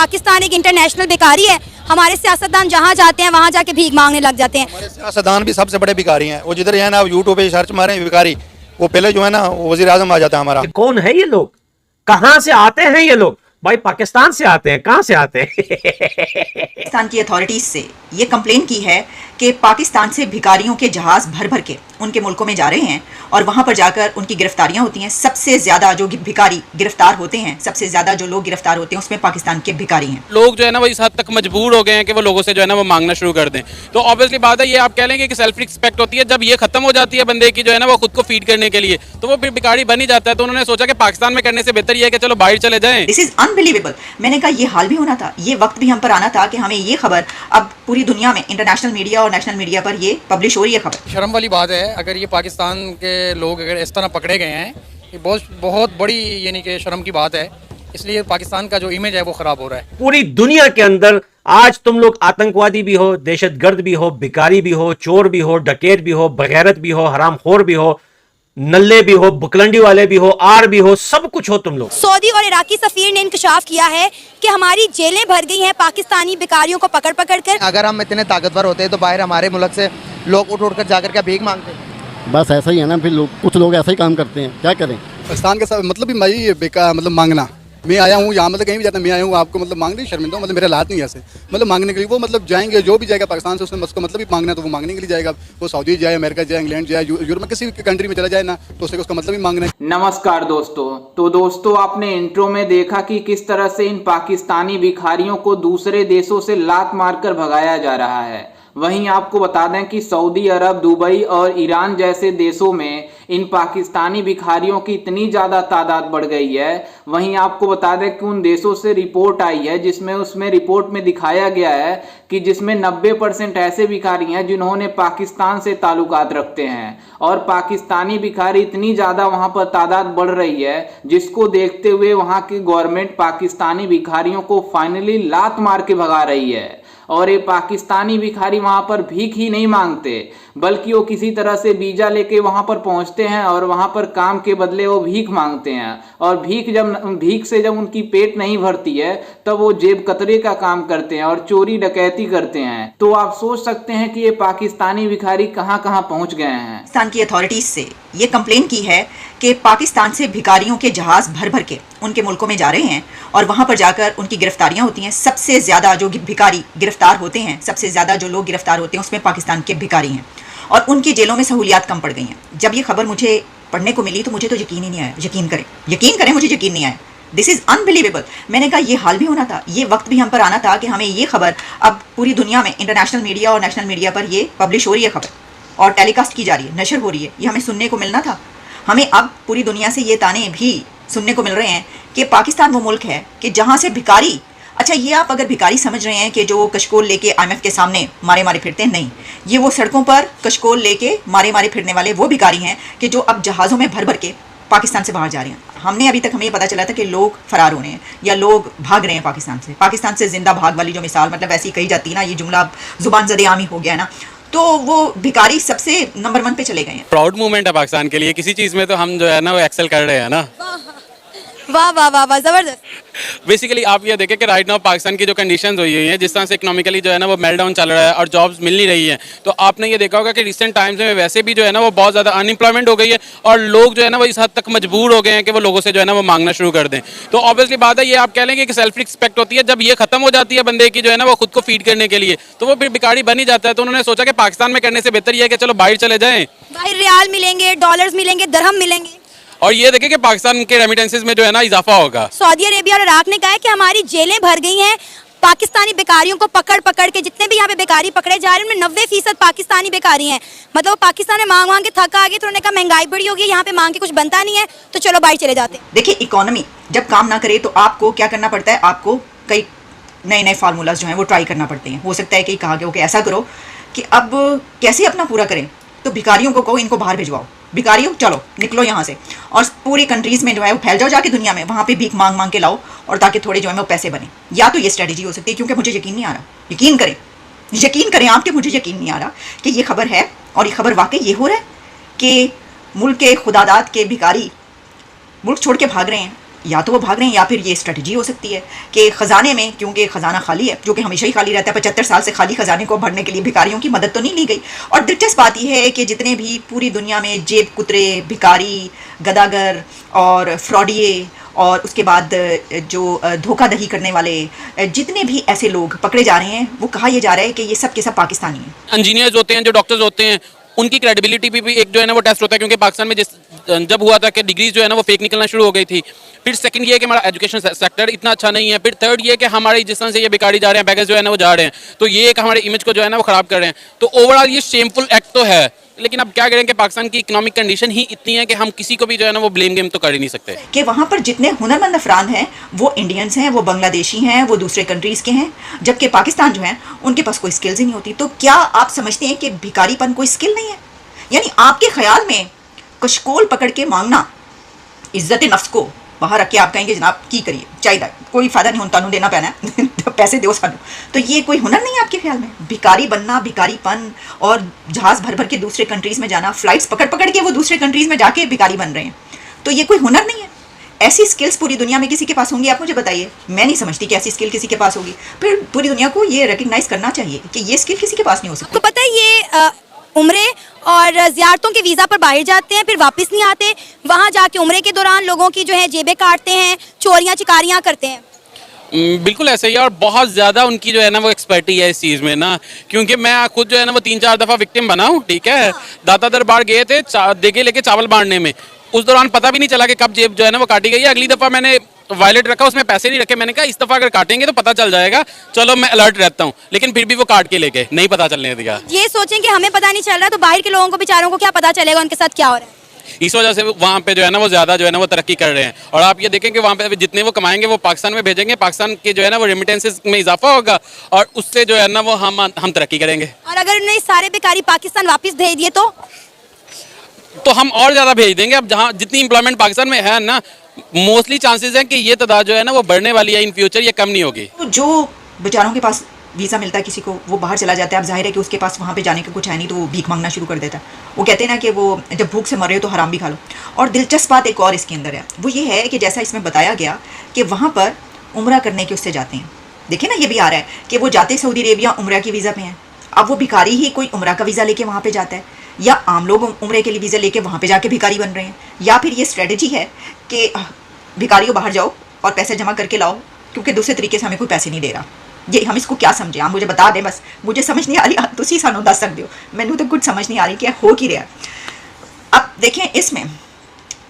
पाकिस्तान एक इंटरनेशनल भिखारी है। हमारे सियासतदान जहाँ जाते हैं वहाँ जाके भीख मांगने लग जाते हैं। हमारे सियासतदान भी सबसे बड़े भिखारी हैं। वो जिधर है ना, यूट्यूब पे सर्च मारे भिखारी, वो पहले जो है ना वजीर आजम आ जाता है हमारा। कौन है ये लोग, कहां से आते हैं ये लोग? भाई पाकिस्तान से आते हैं, कहां से आते हैं? पाकिस्तान की अथॉरिटीज से ये कंप्लेन की है कि पाकिस्तान से भिखारियों के जहाज भर भर के उनके मुल्कों में जा रहे हैं और वहां पर जाकर उनकी गिरफ्तारियां होती हैं। सबसे ज्यादा जो भिखारी गिरफ्तार होते हैं, सबसे ज्यादा जो लोग गिरफ्तार होते हैं उसमें पाकिस्तान के भिखारी हैं। लोग जो है ना वो इस हद तक मजबूर हो गए हैं कि वो लोगों से जो है ना वो मांगना शुरू कर दें। तो ऑब्वियसली बात है, ये आप कह लेंगे कि सेल्फ रिस्पेक्ट होती है। जब ये खत्म हो जाती है बंदे की जो है ना वो खुद को फीड करने के लिए, तो वो फिर भिखारी बन ही जाता है। तो उन्होंने सोचा कि पाकिस्तान में करने से बेहतर ये है कि चलो बाहर चले जाएं। This is unbelievable. मैंने कहा ये हाल भी होना था, ये वक्त भी हम पर आना था कि हमें ये खबर अब पूरी दुनिया में इंटरनेशनल मीडिया और नेशनल मीडिया पर ये पब्लिश हो रही है खबर। शर्म वाली बात है, अगर ये पाकिस्तान के लोग अगर इस तरह पकड़े गए हैं, ये बहुत बड़ी यानी कि शर्म की बात है। इसलिए पाकिस्तान का जो इमेज है वो खराब हो रहा है पूरी दुनिया के अंदर। आज तुम लोग आतंकवादी भी हो, दहशतगर्द भी हो, भिखारी भी हो, चोर भी हो, डकैत भी हो, बगैरत भी हो, हरामखोर भी हो, नल्ले भी हो, बुकलंडी वाले भी हो, आर भी हो, सब कुछ हो तुम लोग। सऊदी और इराकी सफीर ने इंकशाफ किया है कि हमारी जेलें भर गई हैं पाकिस्तानी भिखारियों को पकड़ पकड़ कर। अगर हम इतने ताकतवर होते तो बाहर हमारे मुल्क से लोग उठ कर जाकर क्या भीख मांगते। बस ऐसा ही है ना, फिर कुछ लोग ऐसा ही काम करते हैं, क्या करें। पाकिस्तान का मतलब भी भाई बेकार, मतलब मांगना। मैं आया हूँ यहाँ, मतलब कहीं भी जाता मैं आया हूँ आपको मतलब मांगने शर्मिंदा हूँ, मतलब मेरे हालात नहीं ऐसे मतलब मांगने के लिए। वो मतलब जाएंगे, जो भी जाएगा पाकिस्तान से उसने उसको मतलब भी मांगना है तो वो मांगने के लिए जाएगा। वो सऊदी जाए, अमेरिका जाए, इंग्लैंड जाए, यूरोप में किसी भी कंट्री में चला जाए ना, तो उसका मतलब भी मांगना है। नमस्कार दोस्तों। तो दोस्तों आपने इंट्रो में देखा कि किस तरह से इन पाकिस्तानी भिखारियों को दूसरे देशों से लात मारकर भगाया जा रहा है। वहीं आपको बता दें कि सऊदी अरब, दुबई और ईरान जैसे देशों में इन पाकिस्तानी भिखारियों की इतनी ज़्यादा तादाद बढ़ गई है। वहीं आपको बता दें कि उन देशों से रिपोर्ट आई है जिसमें उसमें रिपोर्ट में दिखाया गया है कि जिसमें 90% ऐसे भिखारी हैं जिन्होंने पाकिस्तान से ताल्लुकात रखते हैं। और पाकिस्तानी भिखारी इतनी ज़्यादा वहाँ पर तादाद बढ़ रही है जिसको देखते हुए वहाँ की गवर्नमेंट पाकिस्तानी भिखारियों को फाइनली लात मार के भगा रही है। और ये पाकिस्तानी भिखारी वहाँ पर भीख ही नहीं मांगते, बल्कि वो किसी तरह से वीज़ा लेके वहाँ पर पहुँचते हैं और वहाँ पर काम के बदले वो भीख मांगते हैं। और भीख से जब उनकी पेट नहीं भरती है तब वो जेब कतरे का काम करते हैं और चोरी डकैती करते हैं। तो आप सोच सकते हैं कि ये पाकिस्तानी भिखारी कहाँ कहाँ पहुँच गए हैं। पाकिस्तान की अथॉरिटीज से ये कंप्लेन की है कि पाकिस्तान से भिखारियों के जहाज भर भर के उनके मुल्कों में जा रहे हैं और वहां पर जाकर उनकी गिरफ्तारियां होती हैं। सबसे ज्यादा जो भिखारी गिरफ्तार होते हैं, सबसे ज्यादा जो लोग गिरफ्तार होते हैं उसमें पाकिस्तान के भिखारी हैं और उनकी जेलों में सहूलियात कम पड़ गई हैं। जब ये खबर मुझे पढ़ने को मिली तो मुझे तो यकीन ही नहीं आया। यकीन करें मुझे यकीन नहीं आया। This is unbelievable. मैंने कहा ये हाल भी होना था, ये वक्त भी हम पर आना था कि हमें ये खबर अब पूरी दुनिया में इंटरनेशनल मीडिया और नेशनल मीडिया पर ये पब्लिश हो रही है खबर और टेलीकास्ट की जा रही है, नशर हो रही है। ये हमें सुनने को मिलना था। हमें अब पूरी दुनिया से ये ताने भी सुनने को मिल रहे हैं कि पाकिस्तान वो मुल्क है कि जहाँ से भिखारी, अच्छा ये आप अगर भिखारी समझ रहे हैं कि जो कशकोल लेके IMF के सामने मारे मारे फिरते हैं, नहीं, ये वो सड़कों पर कशकोल लेके मारे मारे फिरने वाले वो भिखारी हैं कि जो अब जहाज़ों में भर भर के पाकिस्तान से बाहर जा रहे हैं। अभी तक हमें ये पता चला था कि लोग फरार हो रहे हैं या लोग भाग रहे हैं पाकिस्तान से जिंदा भाग वाली जो मिसाल मतलब ऐसी कही जाती है ना, ये जुमला जुबान ज़दे आमी हो गया ना, तो वो भिखारी सबसे नंबर 1 पे चले गए हैं। प्राउड मूवमेंट है पाकिस्तान के लिए। किसी चीज़ में तो हम जो है ना वो एक्सेल कर रहे हैं ना। वाह वाह वाह वाह, जबरदस्त। बेसिकली आप ये देखें कि राइट नाउ पाकिस्तान की जो कंडीशंस हुई हुई हैं, जिस तरह से इकोनॉमिकली जो है ना वो मेल्टडाउन चल रहा है और जॉब्स मिल नहीं रही हैं, तो आपने ये देखा होगा कि रिसेंट टाइम्स में वैसे भी जो है ना वो बहुत ज़्यादा अनएम्प्लॉयमेंट हो गई है और लोग जो है ना वो इस हद तक मजबूर हो गए हैं कि वो लोगों से जो है ना वो मांगना शुरू कर दें। तो ऑब्वियसली बात है, ये आप कह लेंगे कि सेल्फ रिस्पेक्ट होती है। जब ये खत्म हो जाती है बंदे की जो है ना वो खुद को फीड करने के लिए, तो वो फिर भिखारी बन ही जाता है। तो उन्होंने सोचा कि पाकिस्तान में करने से बेहतर ये है कि चलो बाहर चले जाएं। बाहर रियाल मिलेंगे, डॉलर्स मिलेंगे, दरहम मिलेंगे और ये देखें कि पाकिस्तान के रेमिटेंसेस में जो है ना इजाफा होगा। सऊदी अरेबिया और इराक ने कहा है कि हमारी जेलें भर गई हैं पाकिस्तानी भिखारियों को पकड़ पकड़ के। जितने भी यहाँ पे भिखारी पकड़े जा रहे हैं उनमें 90% पाकिस्तानी भिखारी हैं। मतलब वो पाकिस्तान में मांग मांग के थक आ गए तो उन्होंने कहा महंगाई बड़ी होगी, यहाँ पे मांग के कुछ बनता नहीं है, तो चलो बाहर चले जाते हैं। देखिए इकोनॉमी जब काम ना करे तो आपको क्या करना पड़ता है, आपको कई नए नए फार्मूलाज जो हैं वो ट्राई करना पड़ते हैं। हो सकता है कि कहा गया हो कि ऐसा करो कि अब कैसे अपना पूरा करें, तो भिखारियों को कहो इनको बाहर भिजवाओ, भिखारियों चलो निकलो यहाँ से और पूरी कंट्रीज़ में जो है वो फैल जाओ जाके दुनिया में, वहाँ पे भीख मांग मांग के लाओ और ताकि थोड़े जो है वो पैसे बने। या तो ये स्ट्रेटजी हो सकती है, क्योंकि मुझे यकीन नहीं आ रहा, यकीन करें आप कि मुझे यकीन नहीं आ रहा कि ये खबर है और ये खबर वाकई ये हो रहा है कि मुल्क के खुदादाद के भिखारी मुल्क छोड़ के भाग रहे हैं या तो वो भाग रहे हैं या फिर ये स्ट्रेटजी हो सकती है कि ख़जाने में, क्योंकि ख़जाना खाली है, जो कि हमेशा ही खाली रहता है, 75 साल से खाली ख़जाने को भरने के लिए भिखारियों की मदद तो नहीं ली गई। और दिलचस्प बात यह है कि जितने भी पूरी दुनिया में जेब कुतरे, भिखारी, गदागर और फ्रॉडिये और उसके बाद जो धोखाधड़ी करने वाले जितने भी ऐसे लोग पकड़े जा रहे हैं, वो कहा यह जा रहा है कि ये सब के सब पाकिस्तानी हैं। इंजीनियर्स होते हैं, जो डॉक्टर्स होते हैं, उनकी क्रेडिबिलिटी भी एक जो है ना वो टेस्ट होता है, क्योंकि पाकिस्तान में जब हुआ था कि डिग्रीज जो है ना वो फेक निकलना शुरू हो गई थी। फिर सेकंड ये है कि हमारा एजुकेशन सेक्टर इतना अच्छा नहीं है। फिर थर्ड ये है कि हमारी जिस तरह से ये बेकारी जा रहे हैं, बैगेज जो है ना वो जा रहे हैं, तो ये एक हमारे इमेज को जो है ना वो खराब कर रहे हैं। तो ओवरऑल ये शेमफुल एक्ट तो है, लेकिन अब क्या करें कि पाकिस्तान की इकोनॉमिक कंडीशन ही इतनी है कि हम किसी को भी जो है ना वो ब्लेम गेम तो कर ही नहीं सकते। कि वहाँ पर जितने हुनरमंद अफराद हैं वो इंडियंस हैं, वो बांग्लादेशी हैं, वो दूसरे कंट्रीज़ के हैं, जबकि पाकिस्तान जो है उनके पास कोई स्किल्स ही नहीं होती। तो क्या आप समझते हैं कि भिखारीपन कोई स्किल नहीं है? यानी आपके ख्याल में कशकोल पकड़ के मांगना, इज्जत नफ्स को बाहर रख के आप कहेंगे जनाब की करिए चाहिए, कोई फ़ायदा नहीं होता, देना पैना है पैसे दो सानू, तो ये कोई हुनर नहीं है आपके ख्याल में? भिखारी बनना, भिखारीपन और जहाज़ भर भर के दूसरे कंट्रीज़ में जाना, फ्लाइट्स पकड़ पकड़ के वो दूसरे कंट्रीज़ में जाके भिखारी बन रहे हैं, तो ये कोई हुनर नहीं है? ऐसी स्किल्स पूरी दुनिया में किसी के पास होंगी? आप मुझे बताइए। मैं नहीं समझती कि ऐसी स्किल किसी के पास होगी। फिर पूरी दुनिया को ये रिकग्नाइज़ करना चाहिए कि ये स्किल किसी के पास नहीं हो सकती। आपको पता है ये उम्रे और ज़ियारतों के वीज़ा पर बाहर जाते हैं, फिर वापस नहीं आते, वहाँ जाके उम्रे के दौरान लोगों की जो है जेबें काटते हैं, चोरियाँ चिकारियाँ करते हैं। बिल्कुल ऐसे ही है, और बहुत ज़्यादा उनकी जो है ना वो एक्सपर्टी है इस चीज़ में ना, क्योंकि मैं खुद जो है ना वो 3-4 दफ़ा विक्टिम बना हूँ। ठीक है, दाता दरबार गए थे देखे लेके चावल बांटने में, उस दौरान पता भी नहीं चला कि कब जेब जो है ना वो काटी गई है। अगली दफ़ा मैंने वॉलेट रखा, उसमें पैसे नहीं रखे, मैंने कहा इस दफ़ा अगर काटेंगे तो पता चल जाएगा, चलो मैं अलर्ट रहता हूँ, लेकिन फिर भी वो काट के लेके नहीं पता चलने दिया। ये सोचें कि हमें पता नहीं चल रहा, तो बाहर के लोगों को बेचारों को क्या पता चलेगा उनके साथ क्या हो रहा है? इस वजह से वहाँ पे जो है ना वो ज़्यादा जो है ना वो तरक्की कर रहे हैं। और आप ये देखें कि वहाँ पे जितने वो कमाएंगे वो पाकिस्तान में भेजेंगे, पाकिस्तान के जो है ना वो रेमिटेंसेस में इजाफा होगा, और उससे जो है ना वो हम तरक्की करेंगे। और अगर उन्हें सारे बेकारी पाकिस्तान वापस भेज दिए तो हम और ज़्यादा भेज देंगे। अब जहाँ जितनी एम्प्लॉयमेंट पाकिस्तान में है ना, मोस्टली चांसेस हैं कि ये तादाद जो है ना वो बढ़ने वाली है इन फ्यूचर, ये कम नहीं होगी। तो जो बेचारों के पास वीज़ा मिलता है किसी को, वो बाहर चला जाता है, अब जाहिर है कि उसके पास वहाँ पे जाने का कुछ है नहीं, तो वो भीख मांगना शुरू कर देता है। वो कहते हैं ना कि वो जब भूख से मर रहे हो तो हराम भी खा लो। और दिलचस्प बात एक और इसके अंदर है, वो ये है कि जैसा इसमें बताया गया कि वहाँ पर उम्रा करने के उससे जाते हैं। देखिए ना, ये भी आ रहा है कि वो जाते सऊदी अरेबिया उम्रा के वीज़ा पे हैं। अब वो भिखारी ही कोई उम्रा का वीज़ा लेके वहाँ पे जाता है, या आम लोग उम्रे के लिए वीज़ा लेके वहाँ पे जाके भिखारी बन रहे हैं, या फिर ये स्ट्रेटजी है कि भिखारियों बाहर जाओ और पैसे जमा करके लाओ, क्योंकि दूसरे तरीके से हमें कोई पैसे नहीं दे रहा। ये हम इसको क्या समझें? आप मुझे बता दें, बस मुझे समझ नहीं आ रही, तुसी सानू दस सकते हो, मैनू तो कुछ समझ नहीं आ रही कि हो की रहा। अब देखें, इसमें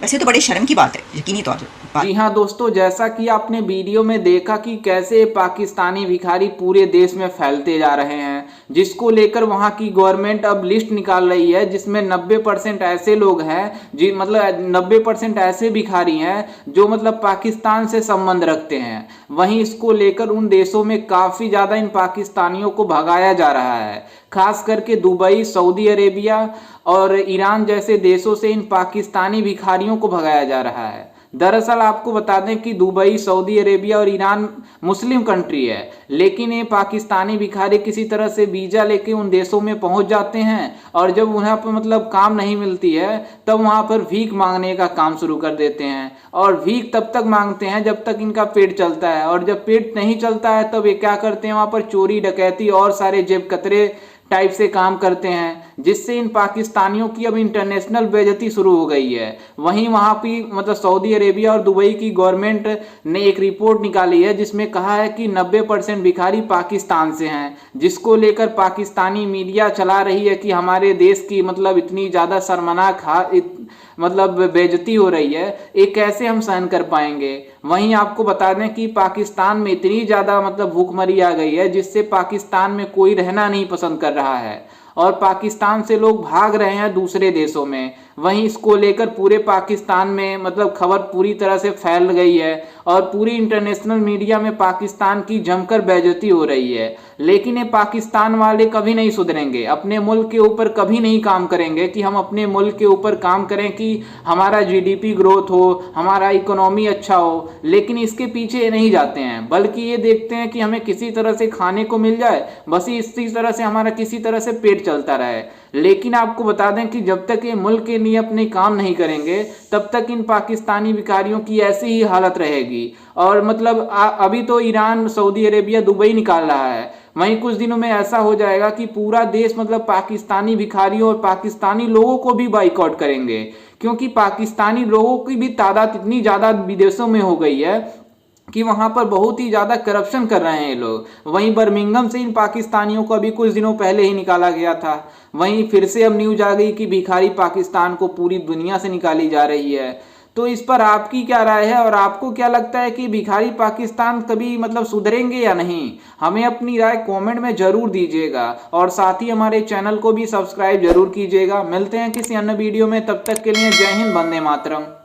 वैसे तो बड़ी शर्म की बात है यकीनी तौर पर। जी हाँ दोस्तों, जैसा कि आपने वीडियो में देखा कि कैसे पाकिस्तानी भिखारी पूरे देश में फैलते जा रहे हैं, जिसको लेकर वहाँ की गवर्नमेंट अब लिस्ट निकाल रही है, जिसमें 90% ऐसे लोग हैं जी, मतलब 90% ऐसे भिखारी हैं जो मतलब पाकिस्तान से संबंध रखते हैं। वहीं इसको लेकर उन देशों में काफ़ी ज़्यादा इन पाकिस्तानियों को भगाया जा रहा है, खास करके दुबई, सऊदी अरेबिया और ईरान जैसे देशों से इन पाकिस्तानी भिखारियों को भगाया जा रहा है। दरअसल आपको बता दें कि दुबई, सऊदी अरेबिया और ईरान मुस्लिम कंट्री है, लेकिन ये पाकिस्तानी भिखारी किसी तरह से वीज़ा लेके उन देशों में पहुंच जाते हैं, और जब उन्हें पर मतलब काम नहीं मिलती है तब वहां पर भीख मांगने का काम शुरू कर देते हैं। और भीख तब तक मांगते हैं जब तक इनका पेट चलता है, और जब पेट नहीं चलता है तब ये क्या करते हैं, वहाँ पर चोरी, डकैती और सारे जेब कतरे टाइप से काम करते हैं, जिससे इन पाकिस्तानियों की अब इंटरनेशनल बेइज्जती शुरू हो गई है। वहीं वहाँ की मतलब सऊदी अरेबिया और दुबई की गवर्नमेंट ने एक रिपोर्ट निकाली है जिसमें कहा है कि 90% भिखारी पाकिस्तान से हैं, जिसको लेकर पाकिस्तानी मीडिया चला रही है कि हमारे देश की मतलब इतनी ज़्यादा शर्मनाक मतलब बेइज्जती हो रही है, ये कैसे हम सहन कर पाएंगे। वहीं आपको बता दें कि पाकिस्तान में इतनी ज़्यादा मतलब भूखमरी आ गई है जिससे पाकिस्तान में कोई रहना नहीं पसंद कर रहा है, और पाकिस्तान से लोग भाग रहे हैं दूसरे देशों में। वहीं इसको लेकर पूरे पाकिस्तान में मतलब खबर पूरी तरह से फैल गई है, और पूरी इंटरनेशनल मीडिया में पाकिस्तान की जमकर बेइज्जती हो रही है। लेकिन ये पाकिस्तान वाले कभी नहीं सुधरेंगे, अपने मुल्क के ऊपर कभी नहीं काम करेंगे कि हम अपने मुल्क के ऊपर काम करें कि हमारा जीडीपी ग्रोथ हो, हमारा इकोनॉमी अच्छा हो, लेकिन इसके पीछे नहीं जाते हैं, बल्कि ये देखते हैं कि हमें किसी तरह से खाने को मिल जाए, बस इसी तरह से हमारा किसी तरह से पेट चलता रहे। लेकिन आपको बता दें कि जब तक ये मुल्क के लिए अपने काम नहीं करेंगे तब तक इन पाकिस्तानी भिखारियों की ऐसी ही हालत रहेगी। और मतलब अभी तो ईरान, सऊदी अरेबिया, दुबई निकाल रहा है, वहीं कुछ दिनों में ऐसा हो जाएगा कि पूरा देश मतलब पाकिस्तानी भिखारियों और पाकिस्तानी लोगों को भी बाइकआउट करेंगे, क्योंकि पाकिस्तानी लोगों की भी तादाद इतनी ज़्यादा विदेशों में हो गई है कि वहाँ पर बहुत ही ज़्यादा करप्शन कर रहे हैं ये लोग। वहीं बर्मिंघम से इन पाकिस्तानियों को अभी कुछ दिनों पहले ही निकाला गया था। वहीं फिर से अब न्यूज आ गई कि भिखारी पाकिस्तान को पूरी दुनिया से निकाली जा रही है। तो इस पर आपकी क्या राय है और आपको क्या लगता है कि भिखारी पाकिस्तान कभी मतलब सुधरेंगे या नहीं? हमें अपनी राय कमेंट में ज़रूर दीजिएगा और साथ ही हमारे चैनल को भी सब्सक्राइब जरूर कीजिएगा। मिलते हैं किसी अन्य वीडियो में, तब तक के लिए जय हिंद, वंदे मातरम।